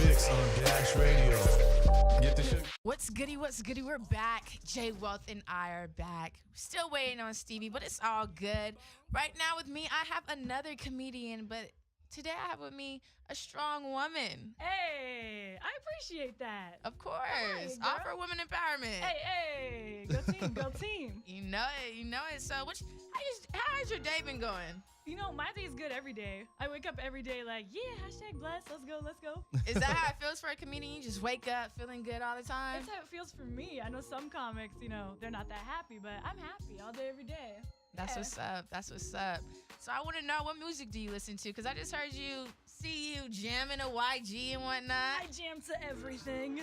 Fixxx on Dash Radio. Get the shit. What's goody? What's goody? We're back. Jay Wealth and I are back. Still waiting on Stevie, but it's all good. Right now with me, I have another comedian, but today I have with me a strong woman. Hey, I appreciate that. Of course. Hi, All girl. for women empowerment. Hey, go team, go team. You know it. So, how has your day been going? You know, my day's good every day. I wake up every day like, yeah, #blessed, let's go. Is that how it feels for a comedian? You just wake up feeling good all the time? That's how it feels for me. I know some comics, they're not that happy, but I'm happy all day, every day. That's what's up. That's what's up. So I want to know, what music do you listen to? Because I just heard see you jamming a YG and whatnot. I jam to everything.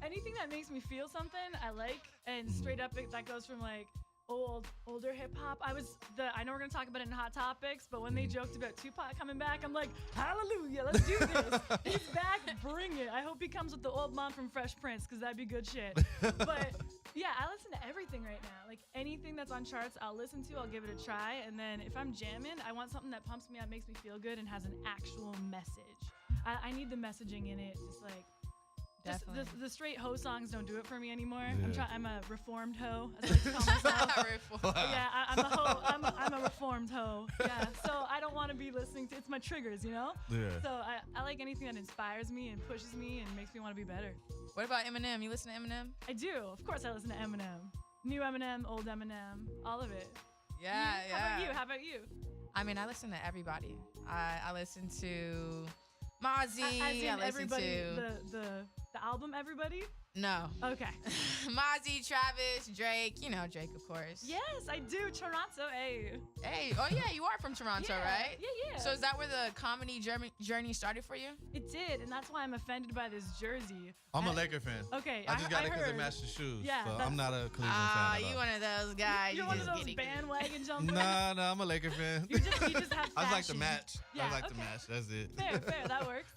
Anything that makes me feel something, I like. And straight up, that goes from like older hip hop. I know we're gonna talk about it in Hot Topics, but when they joked about Tupac coming back, I'm like, hallelujah, let's do this. He's back, bring it. I hope he comes with the old mom from Fresh Prince, because that'd be good shit. But yeah, I listen to everything right now. Like anything that's on charts, I'll listen to, I'll give it a try. And then if I'm jamming, I want something that pumps me up, makes me feel good, and has an actual message. I need the messaging in it, just like, the straight hoe songs don't do it for me anymore. Yeah. I'm a reformed hoe, as I like to call myself. Yeah, I'm a hoe. I'm a reformed hoe. Yeah, so I don't want to be listening to. It's my triggers, Yeah. So I like anything that inspires me and pushes me and makes me want to be better. What about Eminem? You listen to Eminem? I do. Of course, I listen to Eminem. New Eminem, old Eminem, all of it. Yeah. How about you? I mean, I listen to everybody. I listen to Mozzie. I listen everybody, to the album Everybody? No. Okay. Mozzie, Travis, Drake. You know Drake, of course. Yes, I do. Toronto, hey. Hey, oh yeah, you are from Toronto, right? Yeah. So is that where the comedy journey started for you? It did, and that's why I'm offended by this jersey. I'm a Laker fan. Okay, I just got it because it heard. matched the shoes. Yeah, so I'm not a Cleveland fan at all. You one of those guys. You're you one of just those get it. bandwagon jumpers. No, I'm a Laker fan. You just have fashion. I like the match. Yeah, I like the okay. match. That's it. Fair, that works.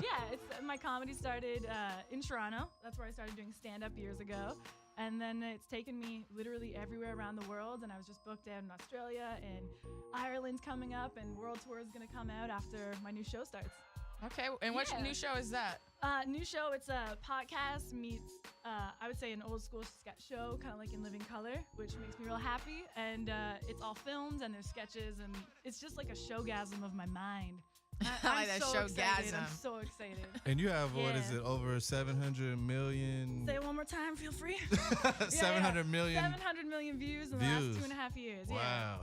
Yeah, my comedy started in Toronto. That's where I started doing stand-up years ago. And then it's taken me literally everywhere around the world. And I was just booked out in Australia, and Ireland's coming up, and World Tour is going to come out after my new show starts. Okay, and what new show is that? New show, it's a podcast meets, I would say, an old school sketch show, kind of like in living color, which makes me real happy. And it's all filmed, and there's sketches, and it's just like a showgasm of my mind. I like that so showgasm. excited. I'm so excited. And you have, what is Yeah. it, over 700 million? Say it one more time, feel free. 700 million 700 million views in the views. last 2.5 years. Yeah. Wow.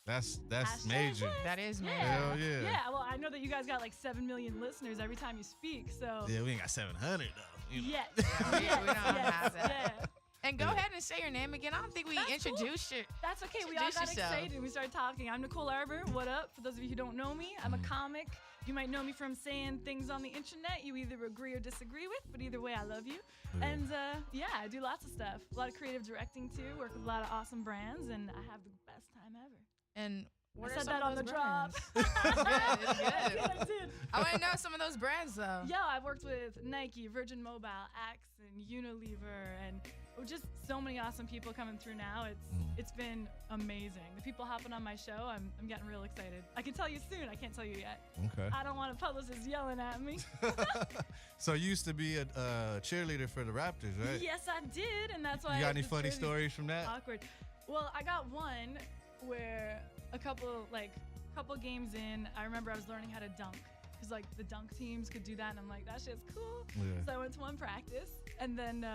That's Hashtag major. what? That is major. Hell yeah. Yeah, well, I know that you guys got like 7 million listeners every time you speak, so. Yeah, we ain't got 700 though. You know. Yes. we don't have that. Yeah. And go ahead and say your name again. I don't think we That's introduced you. That's okay. We all Introduce got yourself. excited. We started talking. I'm Nicole Arbour. What up? For those of you who don't know me, I'm a comic. You might know me from saying things on the internet you either agree or disagree with, but either way, I love you. And I do lots of stuff. A lot of creative directing too. Work with a lot of awesome brands, and I have the best time ever. And what I are said some that of on the those drop. brands? It's good. I did. I want to know some of those brands though. Yeah, I've worked with Nike, Virgin Mobile, Axe, and Unilever, and just so many awesome people coming through now. It's been amazing. The people hopping on my show, I'm getting real excited. I can tell you soon. I can't tell you yet. Okay. I don't want a publicist yelling at me. So you used to be a cheerleader for the Raptors, right? Yes, I did, and that's why. You got I any the funny jersey. stories from that? Awkward. Well, I got one where a couple games in, I remember I was learning how to dunk. Because like the dunk teams could do that, and I'm like, that shit's cool. Yeah. So I went to one practice, and then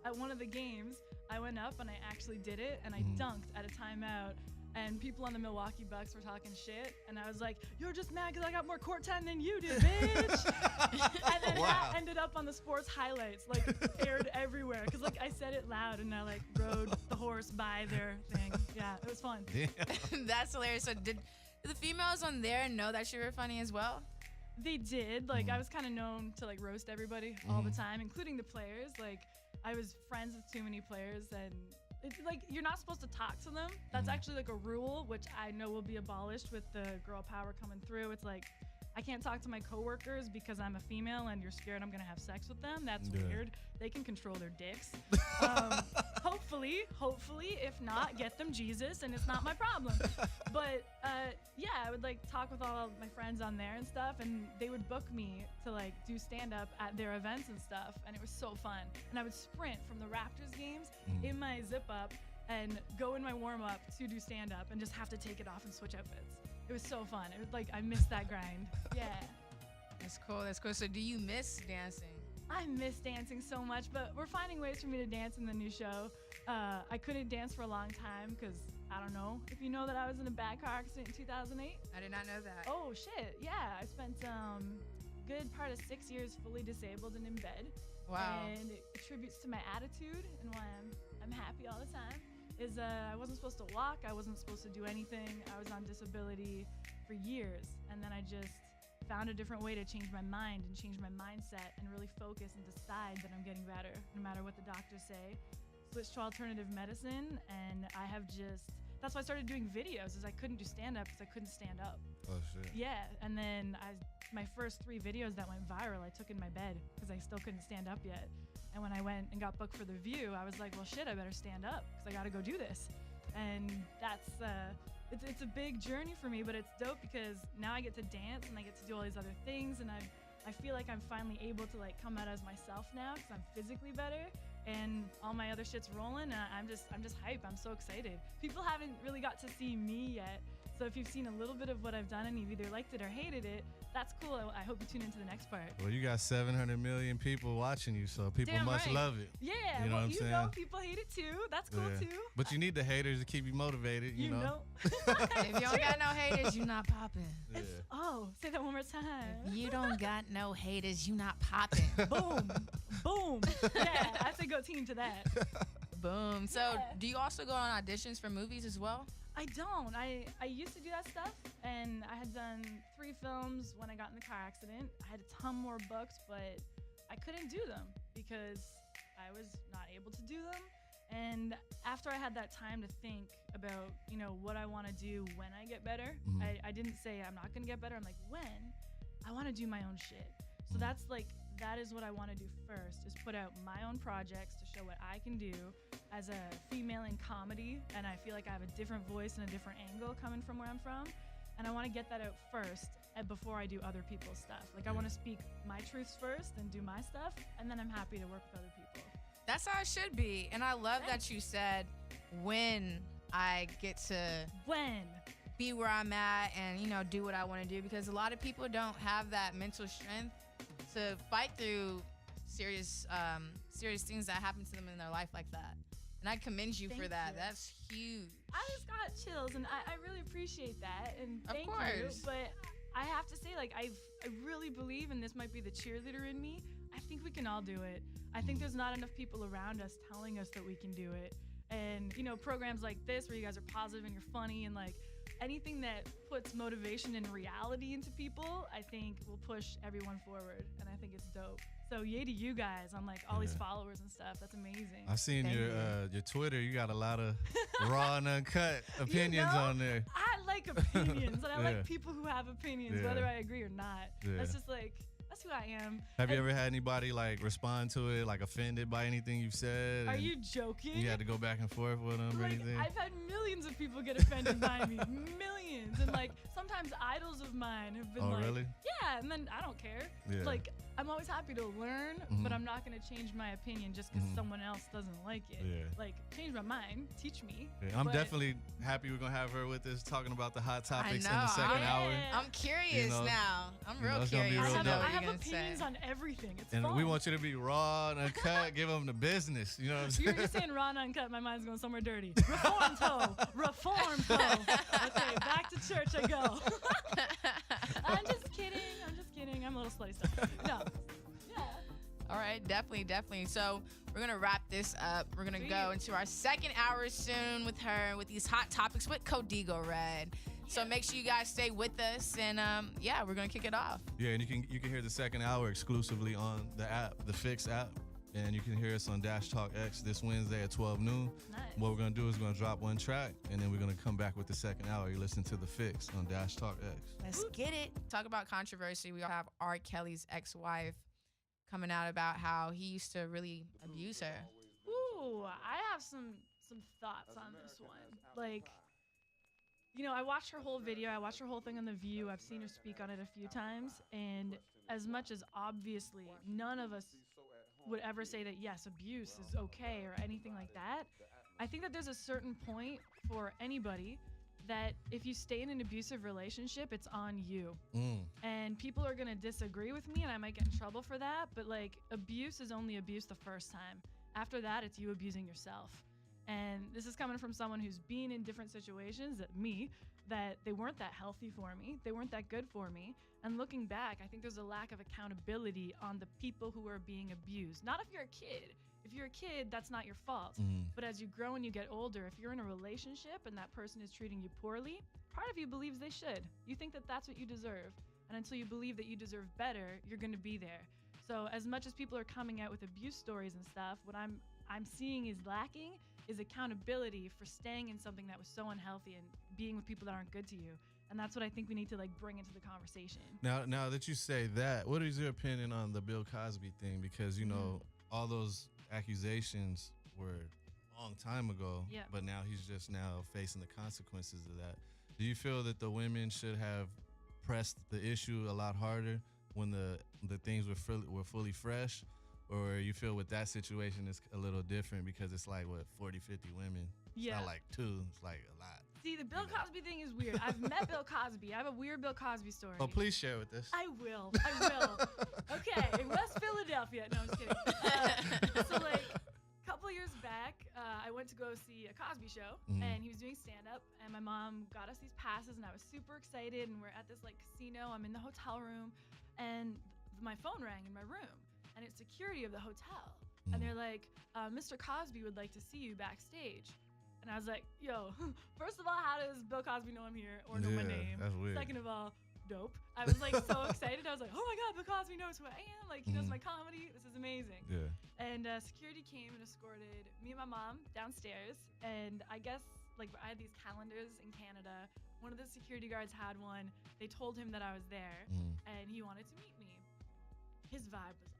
at one of the games, I went up and I actually did it, and I dunked at a timeout. And people on the Milwaukee Bucks were talking shit, and I was like, "You're just mad because I got more court time than you did, bitch." And then that ended up on the sports highlights, like aired everywhere, because like I said it loud, and I like rode the horse by their thing. Yeah, it was fun. Damn. That's hilarious. So did the females on there know that you were funny as well? They did. Like, I was kind of known to, like, roast everybody all the time, including the players. Like, I was friends with too many players, and it's like, you're not supposed to talk to them. That's actually, like, a rule, which I know will be abolished with the girl power coming through. It's like, I can't talk to my coworkers because I'm a female and you're scared I'm gonna have sex with them. That's Yeah. weird. They can control their dicks. Hopefully, if not, get them Jesus and it's not my problem. But yeah, I would like talk with all of my friends on there and stuff, and they would book me to like do stand up at their events and stuff, and it was so fun. And I would sprint from the Raptors games in my zip up and go in my warm up to do stand up and just have to take it off and switch outfits. It was so fun. It was like I missed that grind. Yeah. That's cool. That's cool. So do you miss dancing? I miss dancing so much, but we're finding ways for me to dance in the new show. I couldn't dance for a long time because, I don't know if you know that I was in a bad car accident in 2008. I did not know that. Oh, shit. Yeah, I spent good part of 6 years fully disabled and in bed. Wow. And it attributes to my attitude and why I'm happy all the time. Is I wasn't supposed to walk. I wasn't supposed to do anything. I was on disability for years. And then I just found a different way to change my mind and change my mindset and really focus and decide that I'm getting better no matter what the doctors say. Switched to alternative medicine, and I have just, that's why I started doing videos, is I couldn't do stand-up because I couldn't stand up. Oh, shit. Yeah, and then my first 3 videos that went viral, I took in my bed because I still couldn't stand up yet. And when I went and got booked for The View, I was like, well, shit, I better stand up because I got to go do this. And that's, it's a big journey for me, but it's dope because now I get to dance and I get to do all these other things, and I feel like I'm finally able to like come out as myself now because I'm physically better and all my other shit's rolling. And I'm just hype. I'm so excited. People haven't really got to see me yet, so if you've seen a little bit of what I've done and you've either liked it or hated it, that's cool. I hope you tune into the next part. Well, you got 700 million people watching you, so people Damn must right. love it. Yeah, You know well, what I'm you saying? know people hate it too. That's cool Yeah. too. But you need the haters to keep you motivated, you know? If you don't got no haters, you not popping. Yeah. Oh, say that one more time. You don't got no haters, you not popping. Boom. Boom. Yeah, I say go team to that. Boom. So Yeah. do you also go on auditions for movies as well? I don't. I used to do that stuff, and I had done 3 films when I got in the car accident. I had a ton more booked, but I couldn't do them because I was not able to do them. And after I had that time to think about, you know, what I want to do when I get better, I didn't say I'm not going to get better. I'm like, when? I want to do my own shit. So that's like, that is what I want to do first, is put out my own projects to show what I can do as a female in comedy. And I feel like I have a different voice and a different angle coming from where I'm from. And I want to get that out first before I do other people's stuff. Like I want to speak my truths first and do my stuff. And then I'm happy to work with other people. That's how it should be. And I love that you said, when I get to be where I'm at and, you know, do what I want to do, because a lot of people don't have that mental strength to fight through serious things that happen to them in their life like that. And I commend you for Thank that. you. That's huge. I just got chills, and I really appreciate that. And Of thank you. course. But I have to say, like, I really believe, and this might be the cheerleader in me, I think we can all do it. I think there's not enough people around us telling us that we can do it. And, you know, programs like this where you guys are positive and you're funny and, like, anything that puts motivation and reality into people, I think will push everyone forward. And I think it's dope. So yay to you guys on, like, all these followers and stuff. That's amazing. I've seen Thank your Twitter. You got a lot of raw and uncut opinions know, on there. I like opinions, and I Yeah. like people who have opinions, Yeah. whether I agree or not. Yeah. That's just like, that's who I am. Have you And ever had anybody like respond to it, like offended by anything you've said? Are and you joking? You had to go back and forth with them or Like, anything? I've had millions of people get offended by me. Millions. And like sometimes idols of mine have been Oh, like, really? yeah, and then I don't care. Yeah. Like, I'm always happy to learn, but I'm not going to change my opinion just because someone else doesn't like it. Yeah. Like, change my mind, teach me. Yeah, I'm But- definitely happy we're gonna have her with us talking about the hot topics in know, the second Yeah. hour. I'm curious You know, now. I'm real it's gonna be curious real to know dope. what I you're have going to say. opinions on everything. It's And fun. we want you to be raw and uncut. Give them the business. You know what I'm saying? You're saying raw and uncut. My mind's going somewhere dirty. Reform toe. Reform toe. Okay, back to church I go. I'm just kidding. I'm a little slutty stuff. No. Yeah. All right, definitely. So we're gonna wrap this up. We're gonna go into our second hour soon with her, with these hot topics with Codigo Red. So make sure you guys stay with us, and yeah, we're gonna kick it off. Yeah, and you can hear the second hour exclusively on the app, the Fixxx app. And you can hear us on Dash Talk X this Wednesday at 12 noon. Nice. What we're going to do is we're going to drop one track, and then we're going to come back with the second hour. You're listening to The Fixx on Dash Talk X. Let's get it. Talk about controversy. We have R. Kelly's ex-wife coming out about how he used to really abuse her. Ooh, I have some thoughts on this one. Like, you know, I watched her whole video. I watched her whole thing on The View. I've seen her speak on it a few times. And as much as obviously none of us would ever say that, yes, abuse is okay or anything like that, I think that there's a certain point for anybody that if you stay in an abusive relationship, it's on you. And people are going to disagree with me and I might get in trouble for that. But like, abuse is only abuse the first time. After that, it's you abusing yourself. And this is coming from someone who's been in different situations, that they weren't that healthy for me. They weren't that good for me. And looking back, I think there's a lack of accountability on the people who are being abused. Not if you're a kid. If you're a kid, that's not your fault. But as you grow and you get older, if you're in a relationship and that person is treating you poorly, part of you believes they should. You think that that's what you deserve. And until you believe that you deserve better, you're going to be there. So as much as people are coming out with abuse stories and stuff, what I'm seeing is lacking is accountability for staying in something that was so unhealthy and being with people that aren't good to you. And that's what I think we need to like bring into the conversation. Now that you say that, what is your opinion on the Bill Cosby thing? Because, you know, all those accusations were a long time ago, but now he's just now facing the consequences of that. Do you feel that the women should have pressed the issue a lot harder when the things were fully fresh? Or you feel with that situation it's a little different because it's like, what, 40, 50 women? It's not like two, it's like a lot. See, the Bill Cosby thing is weird. I've met Bill Cosby. I have a weird Bill Cosby story. Oh, please share with us. I will. Okay, in West Philadelphia. No, I'm just kidding. So, like, a couple years back, I went to go see a Cosby show, and he was doing stand-up, and my mom got us these passes, and I was super excited, and we're at this, like, casino. I'm in the hotel room, and my phone rang in my room. And it's security of the hotel. And they're like, Mr. Cosby would like to see you backstage. And I was like, yo, first of all, how does Bill Cosby know I'm here or know my name? That's weird. Second of all, dope. I was like so excited. I was like, oh my God, Bill Cosby knows who I am. Like, he knows my comedy. This is amazing. Yeah. And security came and escorted me and my mom downstairs. And I guess, like, I had these calendars in Canada. One of the security guards had one. They told him that I was there, and he wanted to meet me. His vibe was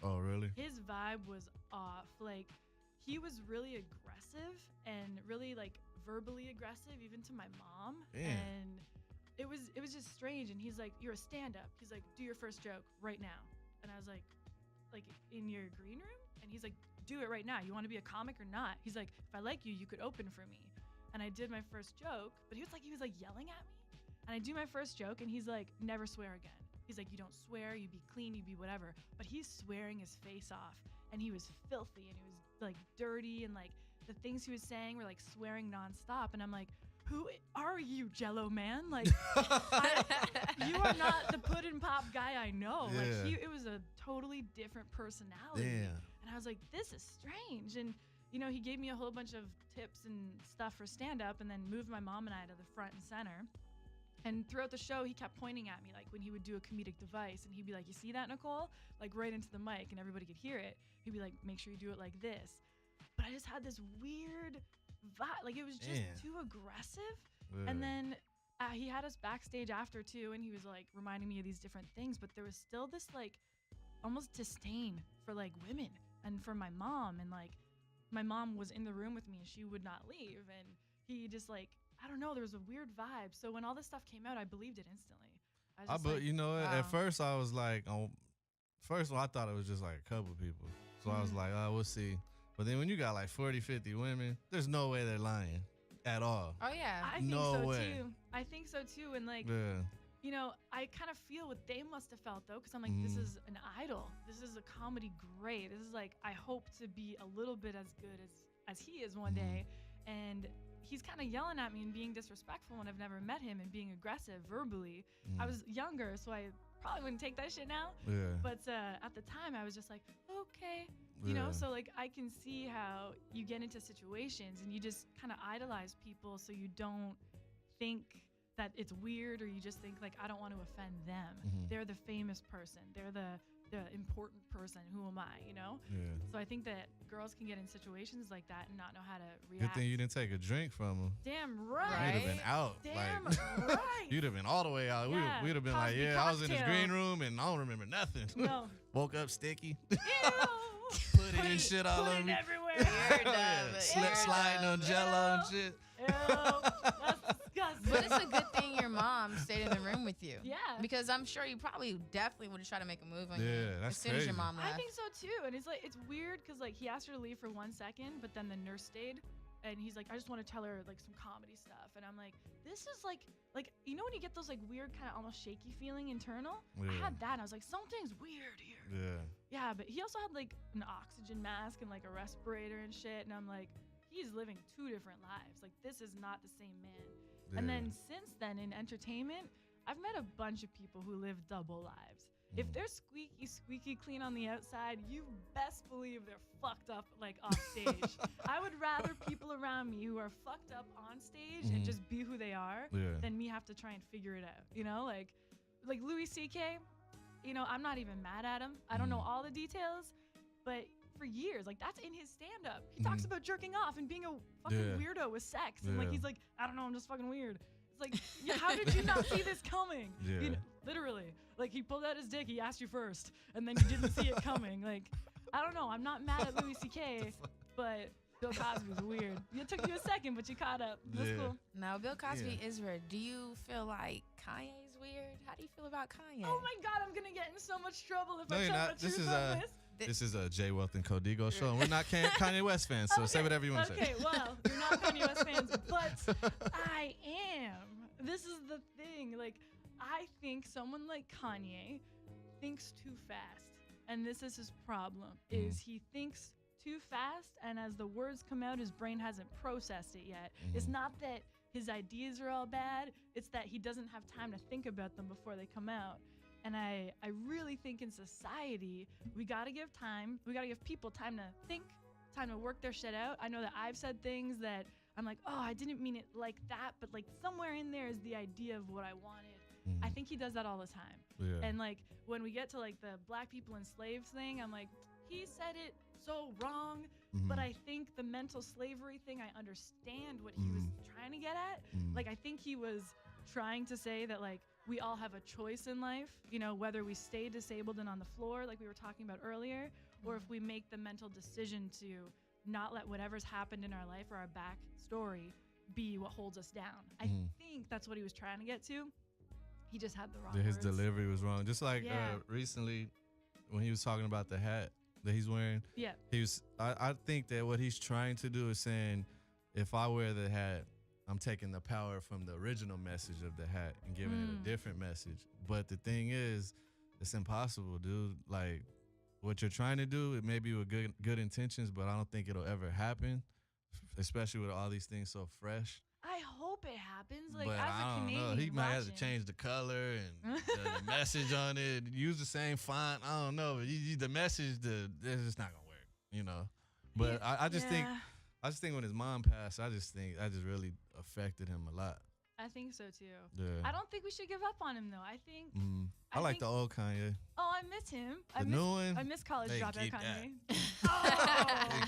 Oh, really? His vibe was off. Like, he was really aggressive and really, like, verbally aggressive, even to my mom. Damn. And it was just strange. And he's like, you're a stand-up. He's like, do your first joke right now. And I was like, in your green room? And he's like, do it right now. You want to be a comic or not? He's like, if I like you, you could open for me. And I did my first joke, but he was like yelling at me. And I do my first joke, and he's like, never swear again. He's like, you don't swear, you be clean, you be whatever. But he's swearing his face off. And he was filthy, and he was, like, dirty, and, like, the things he was saying were, like, swearing nonstop. And I'm like, who are you, Jello man? Like, you are not the put-and-pop guy I know. Yeah. Like, it was a totally different personality. Damn. And I was like, this is strange. And, you know, he gave me a whole bunch of tips and stuff for stand-up and then moved my mom and I to the front and center. And throughout the show, he kept pointing at me, like, when he would do a comedic device. And he'd be like, you see that, Nicole? Like, right into the mic, and everybody could hear it. He'd be like, make sure you do it like this. But I just had this weird vibe. Like, it was just too aggressive. Yeah. And then he had us backstage after, too, and he was, like, reminding me of these different things. But there was still this, like, almost disdain for, like, women and for my mom. And, like, my mom was in the room with me, and she would not leave. And he just, like, I don't know, there was a weird vibe. So when all this stuff came out, I believed it instantly. But you know, wow. at first I was like, first of all, I thought it was just like a couple people. So I was like, oh, we'll see. But then when you got like 40, 50 women, there's no way they're lying at all. Oh, yeah. I think No so, way. too. I think so, too. And, like, Yeah. you know, I kind of feel what they must have felt, though, because I'm like, this is an idol. This is a comedy great. This is, like, I hope to be a little bit as good as he is one day. And he's kind of yelling at me and being disrespectful when I've never met him and being aggressive verbally. I was younger, so I probably wouldn't take that shit now. Yeah. But at the time, I was just like, okay. You know, so, like, I can see how you get into situations and you just kind of idolize people so you don't think that it's weird, or you just think, like, I don't want to offend them. They're the famous person. They're the important person. Who am I, you know? Yeah. So I think that girls can get in situations like that and not know how to react. Good thing you didn't take a drink from him. Damn right. You'd have been out. Damn like, right. You'd have been all the way out. Yeah. We'd have been like, Cosby I was in this cocktail. green room and I don't remember nothing. No. Woke up sticky. Ew. Put it and shit all Put over it me. everywhere. Sliding on Jello and shit. Ew. That's disgusting. But it's a good thing your mom stayed in the room with you. Yeah. Because I'm sure you probably definitely would have tried to make a move on you. Yeah, that's as soon as your crazy. mom left. I think so too. And it's like, it's weird because like he asked her to leave for 1 second, but then the nurse stayed. And he's like, I just want to tell her like some comedy stuff. And I'm like, this is like, you know when you get those like weird kind of almost shaky feeling internal? Yeah. I had that and I was like, something's weird here. Yeah. Yeah, but he also had like an oxygen mask and like a respirator and shit. And I'm like, he's living 2 different lives. Like this is not the same man. Yeah. And then since then in entertainment, I've met a bunch of people who live double lives. If they're squeaky clean on the outside, you best believe they're fucked up like off stage. I would rather people around me who are fucked up on stage and just be who they are than me have to try and figure it out. You know, like Louis C.K., you know, I'm not even mad at him. I don't know all the details, but for years, like that's in his stand-up. He talks about jerking off and being a fucking weirdo with sex. And like he's like, I don't know, I'm just fucking weird. It's like, yeah, how did you not see this coming? Yeah. You know, literally. Like, he pulled out his dick, he asked you first, and then you didn't see it coming. Like, I don't know. I'm not mad at Louis C.K., but Bill Cosby's weird. It took you a second, but you caught up. That's cool. No, Bill Cosby is weird. Do you feel like Kanye's weird? How do you feel about Kanye? Oh, my God. I'm going to get in so much trouble if No, I you're tell not. the truth on this. This is a Jay Wealth and Codigo show, and we're not Kanye West fans, so say whatever you want to say. Okay, well, you're not Kanye West fans, but I am. This is the thing. Like, I think someone like Kanye thinks too fast, and this is his problem, is he thinks too fast, and as the words come out, his brain hasn't processed it yet. It's not that his ideas are all bad, it's that he doesn't have time to think about them before they come out. And I really think in society, we gotta give time. We gotta give people time to think, time to work their shit out. I know that I've said things that I'm like, oh, I didn't mean it like that, but like somewhere in there is the idea of what I wanted. I think he does that all the time. Yeah. And like when we get to like the black people and slaves thing, I'm like, he said it so wrong. But I think the mental slavery thing, I understand what he was trying to get at. Like I think he was trying to say that like we all have a choice in life, you know, whether we stay disabled and on the floor like we were talking about earlier, or if we make the mental decision to not let whatever's happened in our life or our back story be what holds us down. I think that's what he was trying to get to. He just had the wrong His words. delivery was wrong. Just like recently when he was talking about the hat that he's wearing. Yeah. He was I think that what he's trying to do is saying, if I wear the hat, I'm taking the power from the original message of the hat and giving it a different message. But the thing is, it's impossible, dude. Like, what you're trying to do, it may be with good intentions, but I don't think it'll ever happen, especially with all these things so fresh. I hope it happens. Like, But as I a don't Canadian know. He might have to watching- change the color and the message on it. Use the same font. I don't know. But the message, it's just not gonna work, you know. But I just think. I just think when his mom passed, I just really affected him a lot. I think so too. Yeah. I don't think we should give up on him though. I think. I like think- the old Kanye. Oh, I miss him. The new one? I miss college They dropout keep Kanye. They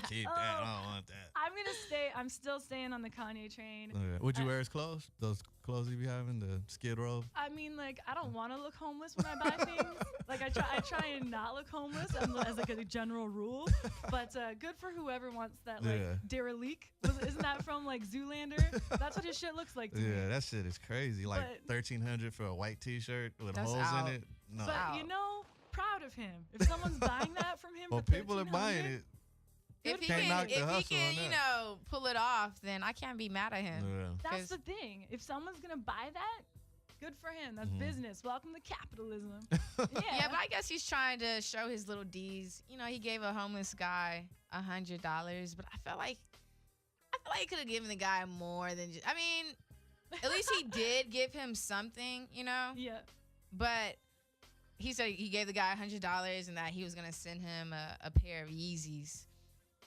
keep that. I don't want that. I'm gonna stay. I'm still staying on the Kanye train. Okay. Would you wear his clothes? Those clothes he be having, the Skid Row? I mean, like, I don't want to look homeless when I buy things. Like, I try and not look homeless as like a general rule. But good for whoever wants that, like, derelict. Isn't that from, like, Zoolander? That's what his shit looks like to me. Yeah, that shit is crazy. Like But- $1,300 for a white T-shirt with That's holes out. in it. No. But, you know, proud of him. If someone's buying that from him Well, for people are buying $1,300, it. If he Can't can, knock the if he hustle can, on you that. know, pull it off, then I can't be mad at him. Yeah. That's 'Cause- the thing. If someone's going to buy that, good for him. That's business. Welcome to capitalism. Yeah, but I guess he's trying to show his little D's. You know, he gave a homeless guy $100, but I feel like he could have given the guy more than just. I mean, at least he did give him something, you know. Yeah. But he said he gave the guy $100 and that he was gonna send him a pair of Yeezys,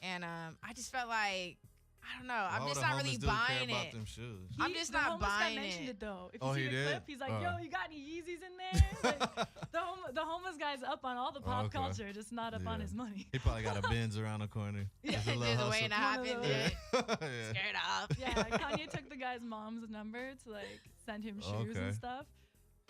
and I just felt like I don't know. I'm just not really buying it. I'm just not buying it. Mentioned it though. If you see the clip, he's like, "Yo, you got any Yeezys in there?" Like, the homeless guy's up on all the pop culture, just not up on his money. He probably got a Benz around the corner. Just waiting to hop in there. Scared off. Yeah, Kanye took the guy's mom's number to like send him shoes and stuff.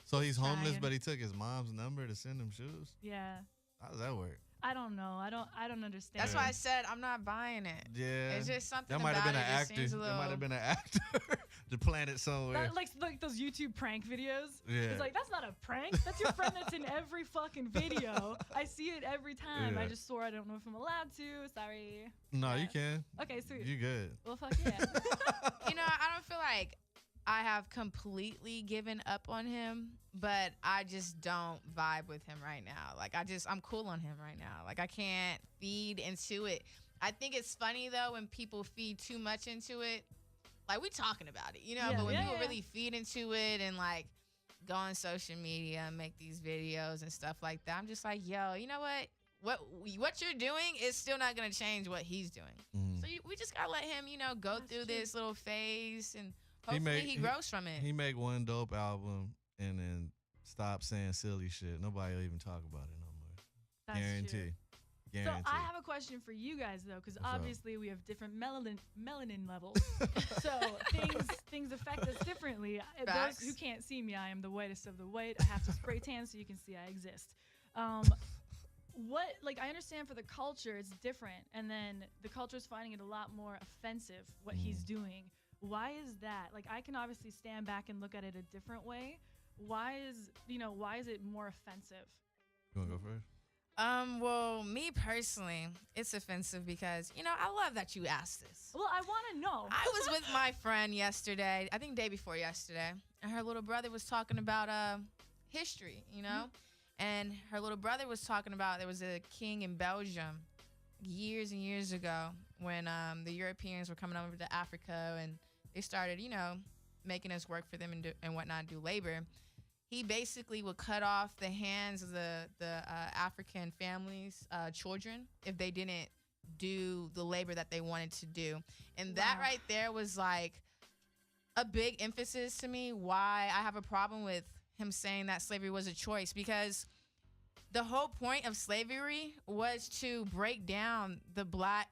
So he's homeless, but he took his mom's number to send him shoes? Yeah. How does that work? I don't know. I don't understand. That's why I said I'm not buying it. Yeah. It's just something that might about have been it. An actor. That might have been an actor to plant it somewhere. Like those YouTube prank videos. Yeah. It's like, that's not a prank. That's your friend that's in every fucking video. I see it every time. I just swore I don't know if I'm allowed to. Sorry. No, you can. Okay, sweet. You good. Well, fuck yeah. I don't feel like I have completely given up on him, but I just don't vibe with him right now. Like, I'm cool on him right now. Like, I can't feed into it. I think it's funny, though, when people feed too much into it. Like, we talking about it, but when people really feed into it and, like, go on social media and make these videos and stuff like that, I'm just like, yo, you know what? What you're doing is still not going to change what he's doing. So we just got to let him, go through this little phase, and hopefully he grows from it. He make one dope album and then stop saying silly shit. Nobody will even talk about it no more. That's Guarantee. True. Guarantee. So I have a question for you guys though, because obviously we have different melanin levels. So things affect us differently. Facts. Those who can't see me, I am the whitest of the white. I have to spray tan so you can see I exist. I understand for the culture it's different, and then the culture is finding it a lot more offensive what he's doing. Why is that? Like, I can obviously stand back and look at it a different way. Why is it more offensive? You want to go first? Well, me personally, it's offensive because, I love that you asked this. Well, I want to know. I was with my friend yesterday, I think day before yesterday, and her little brother was talking about history, and her little brother was talking about there was a king in Belgium years and years ago when the Europeans were coming over to Africa and they started, making us work for them and whatnot, do labor. He basically would cut off the hands of the African families' children if they didn't do the labor that they wanted to do. And that right there was like a big emphasis to me why I have a problem with him saying that slavery was a choice, because the whole point of slavery was to break down the black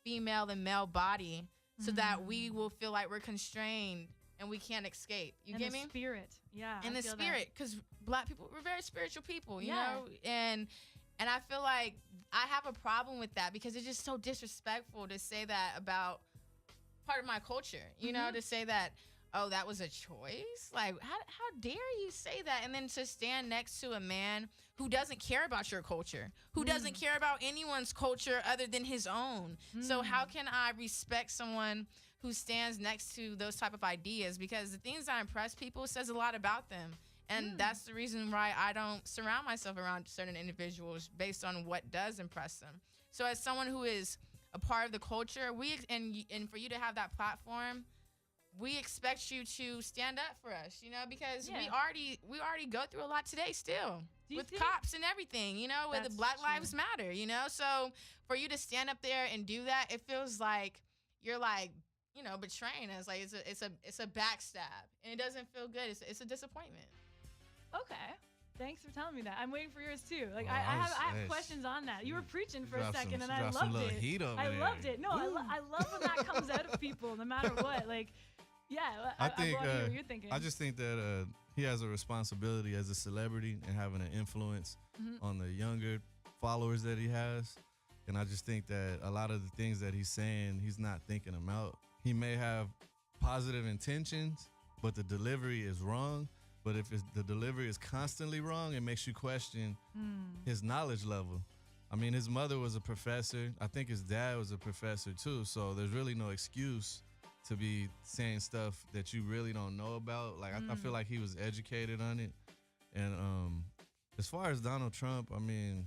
female and male body so that we will feel like we're constrained and we can't escape. You get me? And the spirit. Yeah. And the spirit, because black people, we're very spiritual people, you know? And I feel like I have a problem with that because it's just so disrespectful to say that about part of my culture, you know, to say that, oh, that was a choice? Like, how dare you say that? And then to stand next to a man who doesn't care about your culture, who doesn't care about anyone's culture other than his own. So how can I respect someone who stands next to those type of ideas? Because the things that impress people says a lot about them. And that's the reason why I don't surround myself around certain individuals based on what does impress them. So as someone who is a part of the culture, and for you to have that platform, we expect you to stand up for us, you know, because we already go through a lot today still with cops and everything, you know, with the Black Lives Matter, you know. So for you to stand up there and do that, it feels like you're like, you know, betraying us. Like it's a backstab, and it doesn't feel good. It's a disappointment. Okay. Thanks for telling me that. I'm waiting for yours too. Like I have questions on that. You were preaching for a second, and I loved it. I loved it. No, I love when that comes out of people, no matter what. Like, yeah, I think I want to hear what you're thinking. I just think that he has a responsibility as a celebrity and having an influence on the younger followers that he has. And I just think that a lot of the things that he's saying, he's not thinking them out. He may have positive intentions, but the delivery is wrong. But if the delivery is constantly wrong, it makes you question his knowledge level. I mean, his mother was a professor. I think his dad was a professor too. So there's really no excuse to be saying stuff that you really don't know about. Like, I feel like he was educated on it. And as far as Donald Trump, I mean,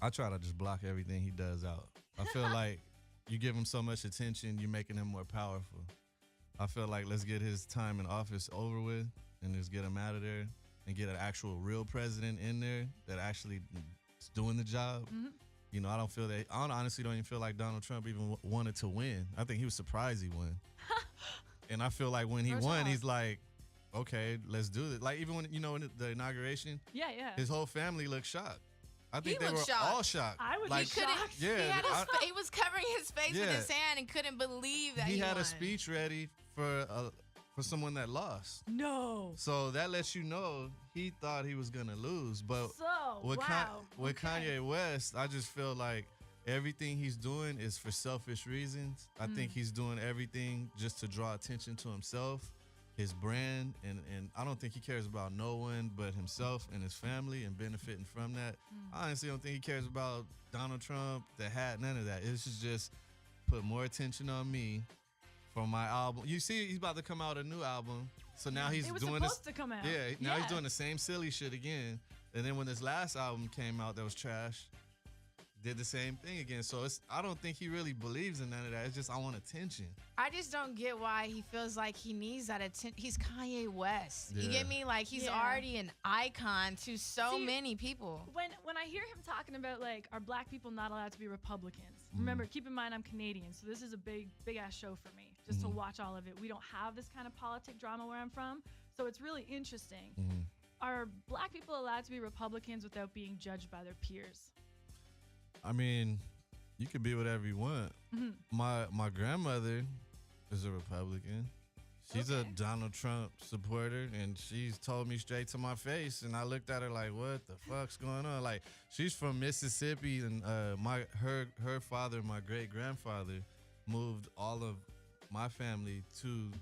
I try to just block everything he does out. I feel like you give him so much attention, you're making him more powerful. I feel like let's get his time in office over with and just get him out of there and get an actual real president in there that actually is doing the job. I don't feel that. I honestly don't even feel like Donald Trump even wanted to win. I think he was surprised he won. And I feel like when he won, he's like, okay, let's do it. Like even when in the inauguration, his whole family looked shocked. I think they were all shocked. I was like, shocked. Yeah, he was covering his face with his hand and couldn't believe that he had won. a speech ready for someone that lost. No. So that lets you know he thought he was gonna lose. But with Kanye West, I just feel like everything he's doing is for selfish reasons. I think he's doing everything just to draw attention to himself, his brand, and I don't think he cares about no one but himself and his family and benefiting from that. I honestly don't think he cares about Donald Trump, the hat, none of that. It's just put more attention on me for my album. You see, he's about to come out a new album. So now he's doing this. To come out. Yeah, now he's doing the same silly shit again. And then when this last album came out that was trash, did the same thing again. So I don't think he really believes in none of that. It's just I want attention. I just don't get why he feels like he needs that attention. He's Kanye West. You get me? Like he's already an icon to many people. When I hear him talking about like, are black people not allowed to be Republicans? Remember, keep in mind I'm Canadian, so this is a big ass show for me. Just to watch all of it. We don't have this kind of politic drama where I'm from, so it's really interesting. Are black people allowed to be Republicans without being judged by their peers? I mean, you can be whatever you want. My grandmother is a Republican. She's a Donald Trump supporter, and she's told me straight to my face, and I looked at her like, what the fuck's going on? Like, she's from Mississippi, and her father, my great-grandfather, moved all of my family to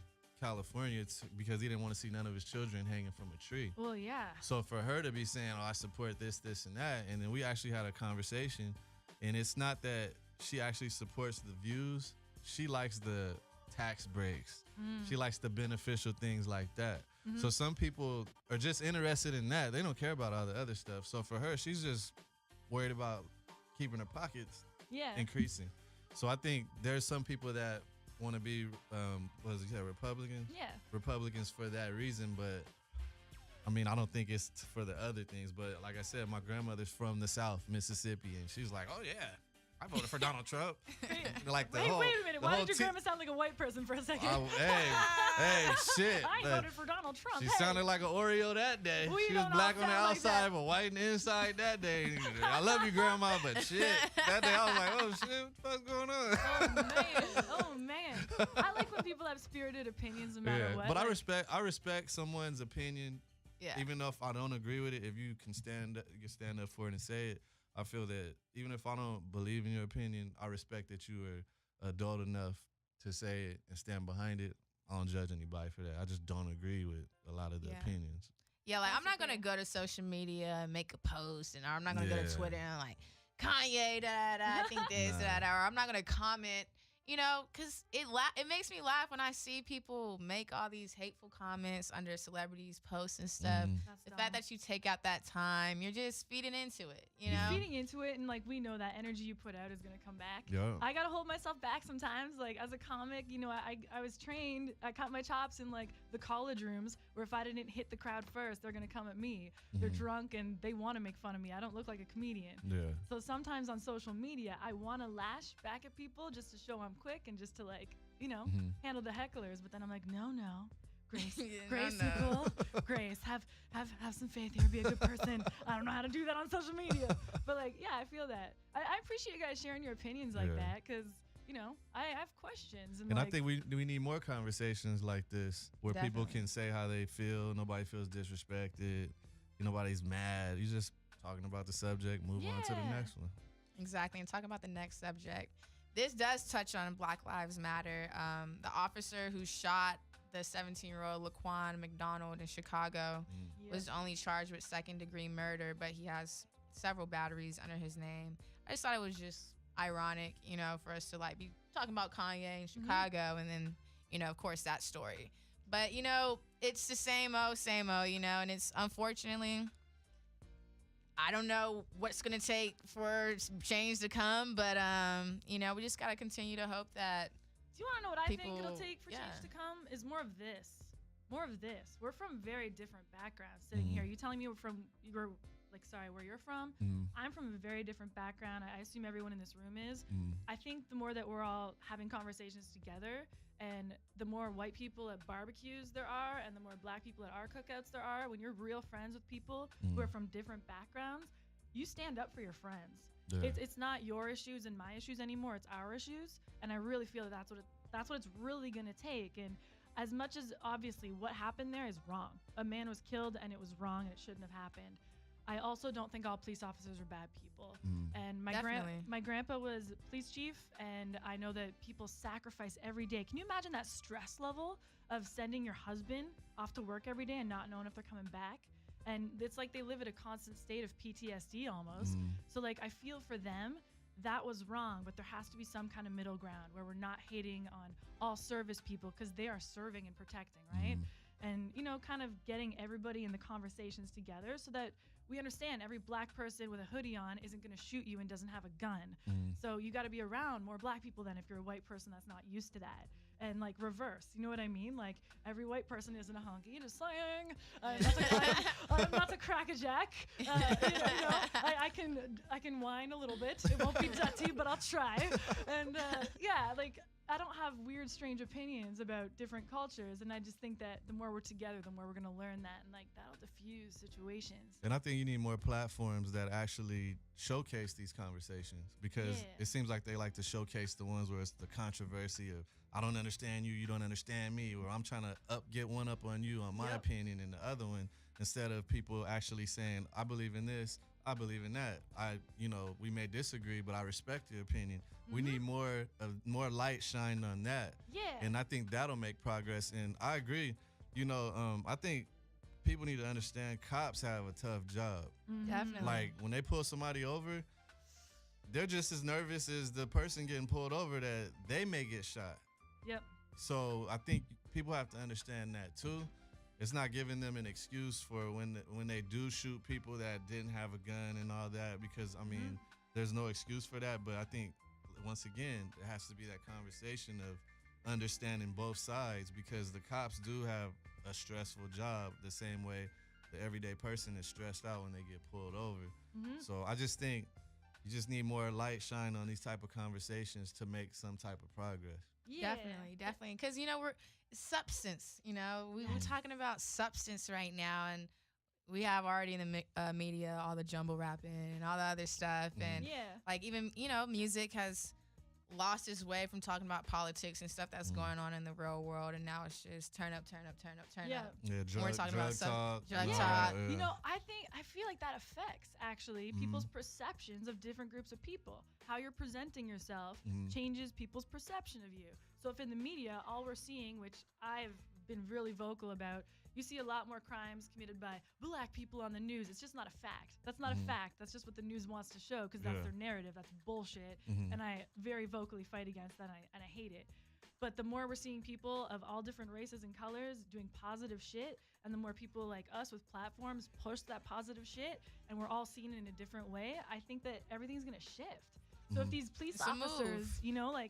California because he didn't want to see none of his children hanging from a tree. Well, yeah. So for her to be saying, I support this, and that, and then we actually had a conversation, and it's not that she actually supports the views. She likes the tax breaks. She likes the beneficial things like that. So some people are just interested in that. They don't care about all the other stuff. So for her, she's just worried about keeping her pockets increasing. So I think there's some people that want to be, Republicans? Yeah. Republicans for that reason, but I mean, I don't think it's for the other things. But like I said, my grandmother's from the South, Mississippi, and she's like, oh yeah, I voted for Donald Trump. Like wait a minute. Why did your grandma sound like a white person for a second? Hey, shit. I voted for Donald Trump. She sounded like an Oreo that day. She was black on the outside, but white on the inside that day. I love you, grandma, but shit. That day I was like, oh shit, what the fuck's going on? Oh man. I like when people have spirited opinions no matter what. But I respect someone's opinion. Yeah. Even though if I don't agree with it, if you can stand up for it and say it, I feel that even if I don't believe in your opinion, I respect that you are adult enough to say it and stand behind it. I don't judge anybody for that. I just don't agree with a lot of the opinions. Yeah, like I'm not going to go to social media and make a post, and I'm not going to go to Twitter and like, Kanye, I think this, or I'm not going to comment. Because it makes me laugh when I see people make all these hateful comments under celebrities' posts and stuff. The fact that you take out that time, you're just feeding into it, You're feeding into it, and, like, we know that energy you put out is going to come back. Yeah. I got to hold myself back sometimes. Like, as a comic, I was trained, I cut my chops in, like, the college rooms where if I didn't hit the crowd first, they're going to come at me. They're drunk, and they want to make fun of me. I don't look like a comedian. Yeah. So sometimes on social media, I want to lash back at people just to show I'm quick and just to handle the hecklers, but then I'm like, no, Grace, Nicole, Grace, have some faith here, be a good person. I don't know how to do that on social media, but I feel that. I appreciate you guys sharing your opinions like that, because I have questions, and I think we need more conversations like this where people can say how they feel. Nobody feels disrespected. Nobody's mad. You're just talking about the subject. Move on to the next one. Exactly, and talk about the next subject. This does touch on Black Lives Matter. The officer who shot the 17-year-old Laquan McDonald in Chicago was only charged with second-degree murder, but he has several batteries under his name. I just thought it was just ironic, for us to be talking about Kanye in Chicago, and then, of course, that story. But, it's the same old, and it's unfortunately, I don't know what's going to take for change to come, but, we just got to continue to hope that. Do you want to know what I think it'll take for change to come? Is more of this. We're from very different backgrounds sitting here. You telling me you were like, sorry, where you're from. I'm from a very different background. I assume everyone in this room is. I think the more that we're all having conversations together, and the more white people at barbecues there are, and the more black people at our cookouts there are, when you're real friends with people who are from different backgrounds, you stand up for your friends. Yeah. It's not your issues and my issues anymore. It's our issues. And I really feel that that's what it's really going to take. And as much as obviously what happened there is wrong. A man was killed and it was wrong and it shouldn't have happened. I also don't think all police officers are bad people. And my grandpa was police chief, and I know that people sacrifice every day. Can you imagine that stress level of sending your husband off to work every day and not knowing if they're coming back? And it's like they live at a constant state of PTSD almost. So like, I feel for them. That was wrong, but there has to be some kind of middle ground where we're not hating on all service people, because they are serving and protecting, right? And, you know, kind of getting everybody in the conversations together so that we understand every black person with a hoodie on isn't going to shoot you and doesn't have a gun. So you got to be around more black people than if you're a white person that's not used to that. And like reverse, you know what I mean? Like every white person isn't a hunky, just saying. I'm not a crackerjack. I can whine a little bit. It won't be dirty, but I'll try. And like I don't have weird, strange opinions about different cultures, and I just think that the more we're together, the more we're gonna learn that, and like that'll diffuse situations. And I think you need more platforms that actually showcase these conversations, because it seems like they like to showcase the ones where it's the controversy of I don't understand you, you don't understand me, or I'm trying to get one up on you on my opinion and the other one, instead of people actually saying I believe in this, I believe in that. We may disagree, but I respect your opinion. We need more light shined on that. Yeah. And I think that'll make progress. And I agree. I think people need to understand cops have a tough job. Definitely. Like when they pull somebody over, they're just as nervous as the person getting pulled over that they may get shot. Yep. So I think people have to understand that too. It's not giving them an excuse for when they do shoot people that didn't have a gun and all that, because I mean, there's no excuse for that. But I think once again, there has to be that conversation of understanding both sides, because the cops do have a stressful job the same way the everyday person is stressed out when they get pulled over. So I just think you just need more light shine on these type of conversations to make some type of progress. Yeah. Definitely. Because, we're substance, we're talking about substance right now, and we have already in the media all the jumble rapping and all the other stuff. And like even, music has lost its way from talking about politics and stuff that's going on in the real world. And now it's just turn up. Yeah, we're talking about talk. Drug talk. Yeah. I feel like that affects actually people's perceptions of different groups of people. How you're presenting yourself changes people's perception of you. So if in the media, all we're seeing, which I've been really vocal about, you see a lot more crimes committed by black people on the news. It's just not a fact. That's not a fact. That's just what the news wants to show, because that's their narrative. That's bullshit. And I very vocally fight against that, and I hate it. But the more we're seeing people of all different races and colors doing positive shit, and the more people like us with platforms push that positive shit, and we're all seen in a different way, I think that everything's going to shift. So if these police officers,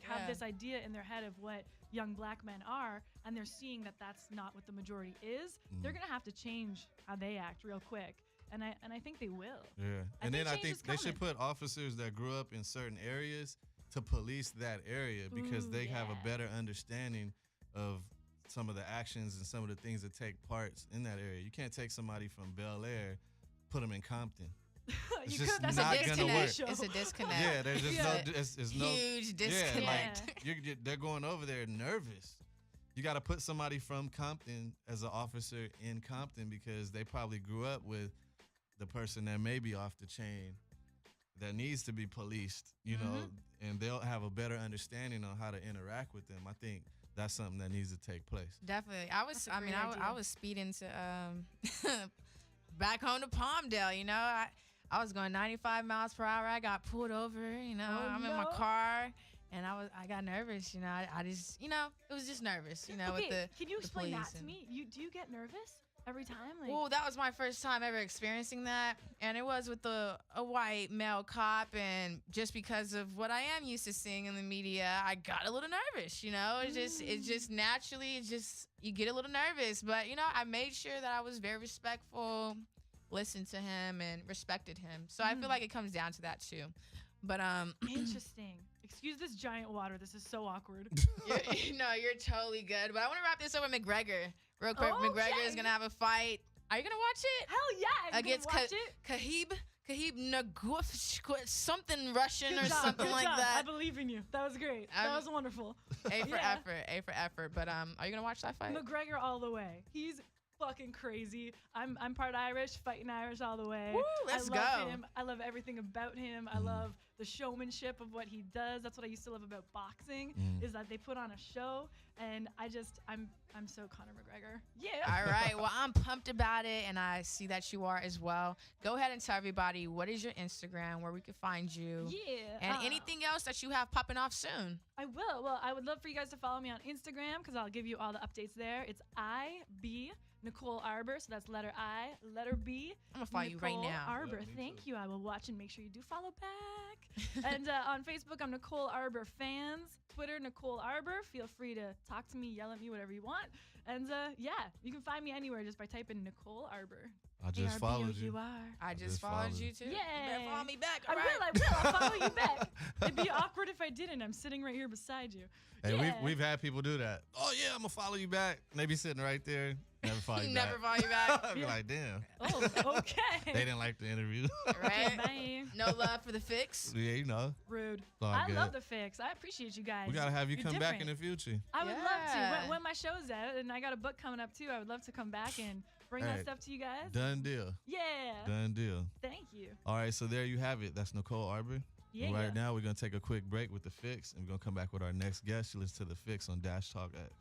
have this idea in their head of what young black men are, and they're seeing that that's not what the majority is, they're going to have to change how they act real quick. And I think they will. Yeah. And then I think they should put officers that grew up in certain areas to police that area, because they have a better understanding of some of the actions and some of the things that take parts in that area. You can't take somebody from Bel Air, put them in Compton. It's just that's not gonna work. It's a disconnect. Yeah, there's just it's no huge disconnect. Yeah, like they're going over there nervous. You got to put somebody from Compton as an officer in Compton, because they probably grew up with the person that may be off the chain that needs to be policed, and they'll have a better understanding on how to interact with them. I think that's something that needs to take place. Definitely. I was speeding to back home to Palmdale, I was going 95 miles per hour. I got pulled over, in my car, and I got nervous, I just, it was just nervous, with the Can you explain that to and me? Do you get nervous every time? Well, that was my first time ever experiencing that, and it was with a white male cop, and just because of what I am used to seeing in the media, I got a little nervous, It's just naturally, you get a little nervous, but, I made sure that I was very respectful, listened to him and respected him. So I feel like it comes down to that too. But interesting. Excuse this giant water. This is so awkward. You're totally good. But I want to wrap this up with McGregor real quick. Okay. McGregor is gonna have a fight. Are you gonna watch it? Hell yeah! Against Khabib Nurmagomedov, something Russian or something like that. I believe in you. That was great. That was wonderful. A for effort. But are you gonna watch that fight? McGregor all the way. He's fucking crazy. I'm part Irish, fighting Irish all the way. Woo, let's go. I love him. I love everything about him. I love the showmanship of what he does. That's what I used to love about boxing, is that they put on a show, and I'm so Conor McGregor. Yeah. All right. Well, I'm pumped about it, and I see that you are as well. Go ahead and tell everybody what is your Instagram, where we can find you. Yeah. And anything else that you have popping off soon. I will. Well, I would love for you guys to follow me on Instagram because I'll give you all the updates there. It's IB Nicole Arbour, so that's letter I, letter B. I'm gonna follow you right now. Arbour, thank you. I will watch and make sure you do follow back. And on Facebook, I'm Nicole Arbour Fans. Twitter, Nicole Arbour. Feel free to talk to me, yell at me, whatever you want. And yeah, you can find me anywhere just by typing Nicole Arbour. I just followed you. I just followed you too. Yeah. You better follow me back. I will. I'll follow you back. It'd be awkward if I didn't. I'm sitting right here beside you. Hey, yeah. we've had people do that. Oh yeah, I'm gonna follow you back. And they be sitting right there. Never follow you back. Never follow you back. I'd be like, damn. Oh, okay. They didn't like the interview. Right? Bye. No love for the Fixx. Yeah, you know. Rude. I love the Fixx. I appreciate you guys. We gotta have you You're come different. back in the future. I would love to. When my show's out and I got a book coming up too, I would love to come back and bring that stuff to you guys. Done deal. Yeah. Done deal. Thank you. All right, so there you have it. That's Nicole Arbour. Yeah. And right now, we're gonna take a quick break with the Fixx, and we're gonna come back with our next guest. You listen to the Fixx on Dash Talk X.